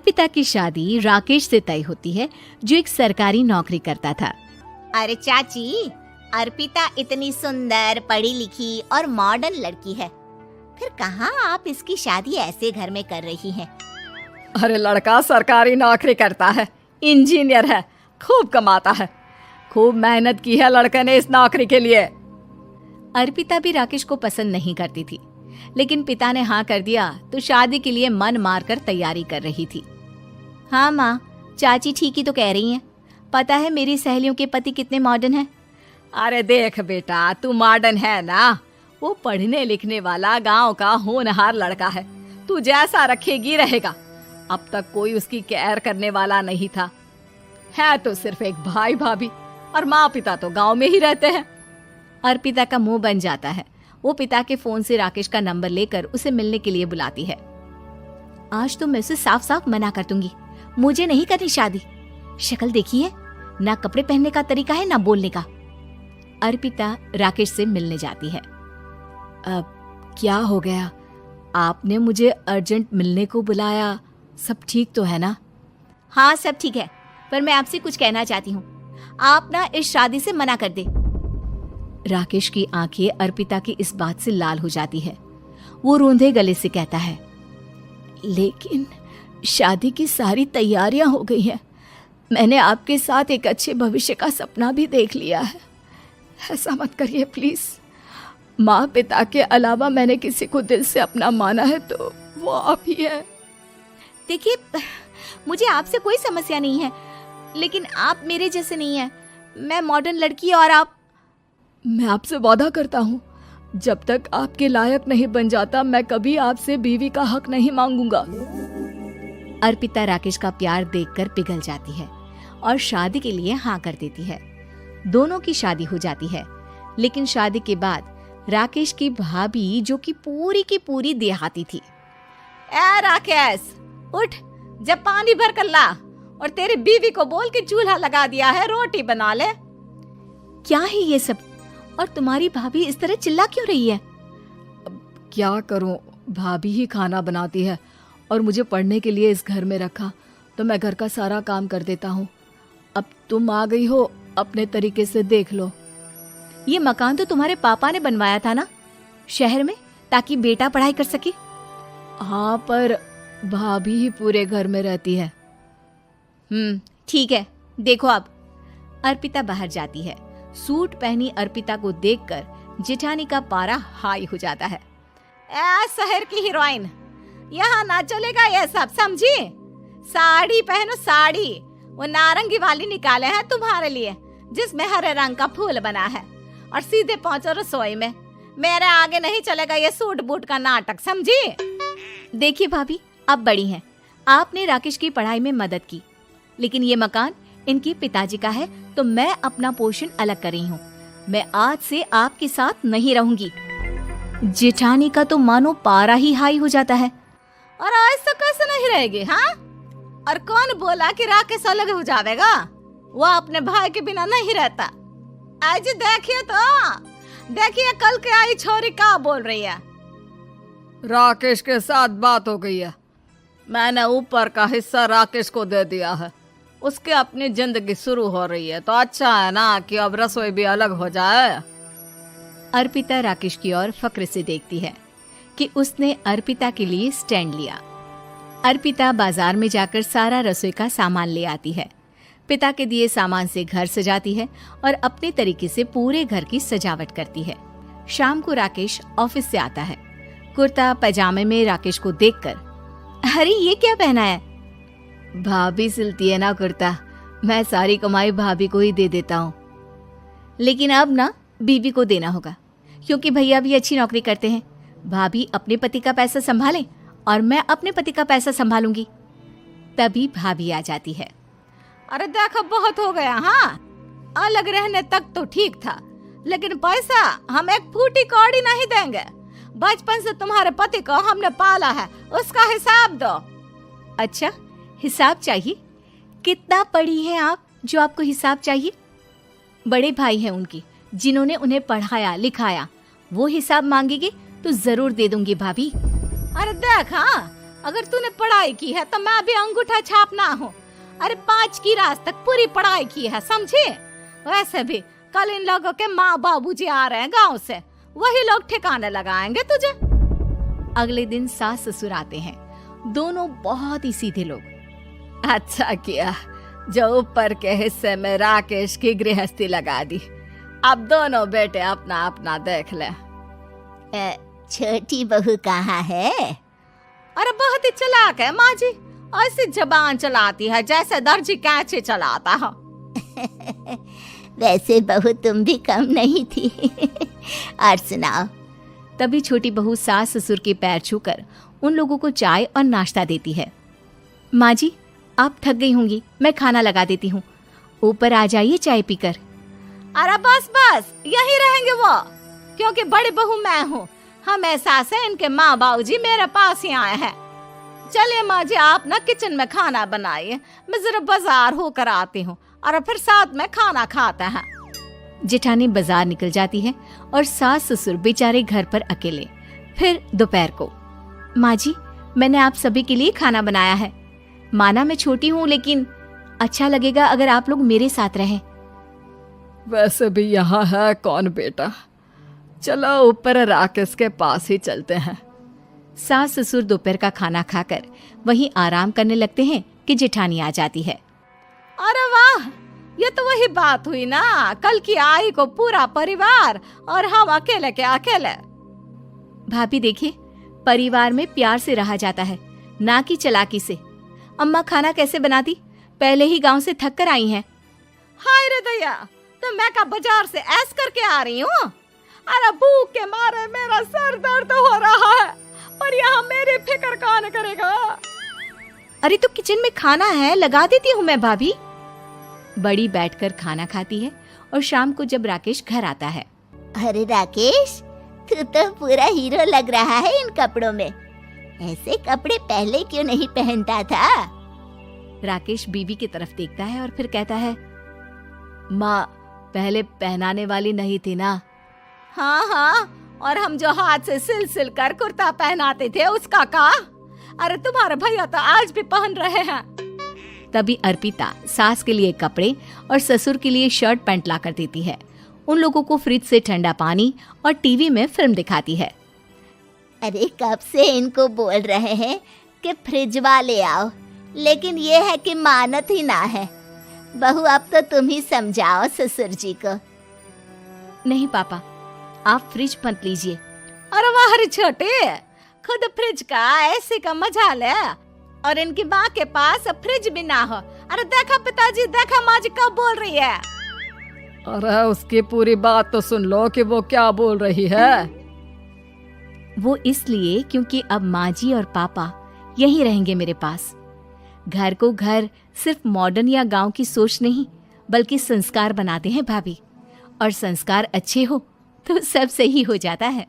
अर्पिता की शादी राकेश से तय होती है, जो एक सरकारी नौकरी करता था। अरे चाची, अर्पिता इतनी सुंदर, पढ़ी लिखी और मॉडर्न लड़की है, फिर कहाँ आप इसकी शादी ऐसे घर में कर रही हैं? अरे लड़का सरकारी नौकरी करता है, इंजीनियर है, खूब कमाता है, खूब मेहनत की है लड़के ने इस नौकरी के लिए। अर्पिता भी राकेश को पसंद नहीं करती थी, लेकिन पिता ने हाँ कर दिया तो शादी के लिए मन मारकर तैयारी कर रही थी। हाँ माँ, चाची ठीक ही तो कह रही हैं। पता है मेरी सहेलियों के पति कितने मॉडर्न हैं। अरे देख बेटा, तू मॉडर्न है ना, वो पढ़ने लिखने वाला गांव का होनहार लड़का है, तू जैसा रखेगी रहेगा। अब तक कोई उसकी केयर करने वाला नहीं था, है तो सिर्फ एक भाई भाभी, और माँ पिता तो गांव में ही रहते हैं। अर्पिता का मुंह बन जाता है। वो पिता के फोन से राकेश का नंबर लेकर उसे मिलने के लिए बुलाती है। आज तो मैं उसे साफ साफ मना कर दूंगी, मुझे नहीं करनी शादी। शक्ल देखी है ना, कपड़े पहनने का तरीका है ना बोलने का। अर्पिता राकेश से मिलने जाती है। अब क्या हो गया, आपने मुझे अर्जेंट मिलने को बुलाया, सब ठीक तो है ना? हाँ सब ठीक है, पर मैं आपसे कुछ कहना चाहती हूँ। आप ना इस शादी से मना कर दे। राकेश की आंखें अर्पिता की इस बात से लाल हो जाती है। वो रोंदे गले से कहता है, लेकिन शादी की सारी तैयारियां हो गई हैं। मैंने आपके साथ एक अच्छे भविष्य का सपना भी देख लिया है। ऐसा मत करिए प्लीज। माँ पिता के अलावा मैंने किसी को दिल से अपना माना है तो वो आप ही है। देखिए, मुझे आपसे कोई समस्या नहीं है, लेकिन आप मेरे जैसे नहीं हैं। मैं मॉडर्न लड़की और आप। मैं आपसे वादा करता हूँ, जब तक आपके लायक नहीं बन जाता मैं कभी आपसे बीवी का हक नहीं मांगूंगा। अर्पिता राकेश का प्यार देखकर पिघल जाती है और शादी के लिए हाँ कर देती है। दोनों की शादी हो जाती है, लेकिन शादी के बाद राकेश की भाभी, जो कि पूरी की पूरी देहाती थी। ए राकेश, उठ, जब पानी भर कर ला, और तेरी बीवी को बोल के चूल्हा लगा दिया है, रोटी बना ले। क्या है ये सब? और तुम्हारी भाभी इस तरह चिल्ला क्यों रही है? क्या करूं, भाभी ही खाना बनाती है और मुझे पढ़ने के लिए इस घर में रखा, तो मैं घर का सारा काम कर देता हूँ। अब तुम आ गई हो, अपने तरीके से देख लो। ये मकान तो तुम्हारे पापा ने बनवाया था ना, शहर में, ताकि बेटा पढ़ाई कर सके। हाँ, पर भाभी ही पूरे घर में रहती है। ठीक है, देखो अब। अर्पिता बाहर जाती है। सूट पहनी अर्पिता को देखकर जेठानी का पारा हाई हो जाता है। ए शहर की हीरोइन, यहाँ ना चलेगा ये सब, समझी? साड़ी पहनो, साड़ी। वो नारंगी वाली निकाले हैं तुम्हारे लिए, जिसमें हरे रंग का फूल बना है, और सीधे पहुंचो रसोई में। मेरे आगे नहीं चलेगा ये सूट बूट का नाटक, समझी? देखिए भाभी, आप बड़ी हैं, आपने राकेश की पढ़ाई में मदद की, लेकिन ये मकान इनके पिताजी का है, तो मैं अपना पोर्शन अलग कर रही हूँ। मैं आज से आपके साथ नहीं रहूंगी। जेठानी का तो मानो पारा ही हाई हो जाता है। और आज तो कैसे नहीं रहेगी? हाँ, और कौन बोला कि राकेश अलग हो जाएगा? वो अपने भाई के बिना नहीं रहता। आज देखिए तो, देखिए कल के आई छोरी क्या बोल रही है। राकेश के साथ बात हो गई है, मैंने ऊपर का हिस्सा राकेश को दे दिया है, उसकी अपनी जिंदगी शुरू हो रही है, तो अच्छा है ना कि अब रसोई भी अलग हो जाए। अर्पिता राकेश की ओर फक्र से देखती है कि उसने अर्पिता के लिए स्टैंड लिया। अर्पिता बाजार में जाकर सारा रसोई का सामान ले आती है। पिता के दिए सामान से घर सजाती है और अपने तरीके से पूरे घर की सजावट करती है। शाम को राकेश ऑफिस से आता है। कुर्ता पैजामे में राकेश को देखकर, अरे ये क्या पहना है? भाभी सिलती है ना कुर्ता, मैं सारी कमाई भाभी को ही दे देता हूँ। लेकिन अब ना बीवी को देना होगा, क्योंकि भैया भी अच्छी नौकरी करते हैं। भाभी अपने पति का पैसा संभालें और मैं अपने पति का पैसा संभालूंगी। तभी भाभी आ जाती है। अरे देखो, बहुत हो गया। हाँ, अलग रहने तक तो ठीक था, लेकिन पैसा हम एक फूटी कौड़ी नहीं देंगे। बचपन से तुम्हारे पति को हमने पाला है, उसका हिसाब दो। अच्छा, हिसाब चाहिए? कितना पढ़ी है आप जो आपको हिसाब चाहिए? बड़े भाई हैं उनकी, जिन्होंने उन्हें पढ़ाया लिखाया। वो हिसाब मांगेगी तो जरूर दे दूंगी भाभी। अरे देख, हाँ, अगर तूने पढ़ाई की है तो मैं भी अंगूठा छापना हूँ। अरे 5 की रात तक पूरी पढ़ाई की है, समझे? वैसे भी कल इन लोगों के माँ बाबूजी आ रहे हैं गांव से, वही लोग ठिकाने लगाएंगे तुझे। अगले दिन सास ससुर आते हैं, दोनों बहुत ही सीधे लोग। अच्छा किया जो ऊपर के हिस्से में राकेश की गृहस्थी लगा दी। अब दोनों बेटे अपना अपना देख ले। छोटी बहू कहाँ है? अरे बहुत ही चालाक है माँ जी, ऐसी जबान चलाती है जैसे दर्जी कैंची चलाता है। वैसे बहू तुम भी कम नहीं थी। और सुनाओ। तभी छोटी बहू सास ससुर के पैर छूकर उन लोगों को चाय और नाश्ता देती है। माँ जी, आप थक गई होंगी, मैं खाना लगा देती हूँ, ऊपर आ जाइए चाय पीकर। अरे बस बस यही रहेंगे वो, क्योंकि बड़ी बहू मैं हूँ। हमेशा से इनके माँ बाबूजी मेरे पास ही आए हैं। चलिए माँ जी, आप ना किचन में खाना बनाइए, मैं जरा बाजार होकर आती हूँ और फिर साथ में खाना खाते हैं। जेठानी बाजार निकल जाती है और सास ससुर बेचारे घर पर अकेले। फिर दोपहर को, माँ जी, मैंने आप सभी के लिए खाना बनाया है। माना मैं छोटी हूँ, लेकिन अच्छा लगेगा अगर आप लोग मेरे साथ रहें। वैसे भी यहाँ है कौन बेटा, चलो ऊपर राकेश के पास ही चलते हैं। सास ससुर दोपहर का खाना खाकर वहीं आराम करने लगते हैं कि जेठानी आ जाती है। अरे वाह, ये तो वही बात हुई ना, कल की आई को पूरा परिवार और हम अकेले के अकेले। भाभी देखिए, परिवार में प्यार से रहा जाता है, ना कि चालाकी से। अम्मा खाना कैसे बनाती, पहले ही गांव से थक कर आई हैं। हाय रे दया, तो मैं का बाजार से ऐस करके आ रही हूँ। अरे भूख के मारे मेरा सर दर्द हो रहा है, पर यहाँ मेरी फिक्र कौन करेगा। अरे तो किचन में खाना है, लगा देती हूँ मैं भाभी। बड़ी बैठकर खाना खाती है और शाम को जब राकेश घर आता है। अरे राकेश, तू तो पूरा हीरो लग रहा है इन कपड़ों में। ऐसे कपड़े पहले क्यों नहीं पहनता था? राकेश बीबी की तरफ देखता है और फिर कहता है, माँ पहले पहनाने वाली नहीं थी ना। हाँ हाँ, और हम जो हाथ से सिल सिल कर कुर्ता पहनाते थे उसका का? अरे तुम्हारे भैया तो आज भी पहन रहे हैं। तभी अर्पिता सास के लिए कपड़े और ससुर के लिए शर्ट पैंट ला कर देती है। उन लोगों को फ्रिज से ठंडा पानी और टीवी में फिल्म दिखाती है। अरे कब से इनको बोल रहे हैं कि फ्रिज वाले आओ, लेकिन ये है कि मानत ही ना है। बहू, अब तो तुम ही समझाओ ससुर जी को। नहीं पापा, आप फ्रिज मत लीजिए। अरे वाह रे छोटे, खुद फ्रिज का ऐसे का मजा ले, और इनकी माँ के पास फ्रिज भी ना हो। अरे देखा पिताजी, देखा माँ जी कब बोल रही है। अरे उसकी पूरी बात तो सुन लो कि वो क्या बोल रही है। वो इसलिए क्योंकि अब माँ जी और पापा यहीं रहेंगे मेरे पास। घर को घर सिर्फ मॉडर्न या गांव की सोच नहीं, बल्कि संस्कार बनाते हैं भाभी, और संस्कार अच्छे हो तो सब सही हो जाता है।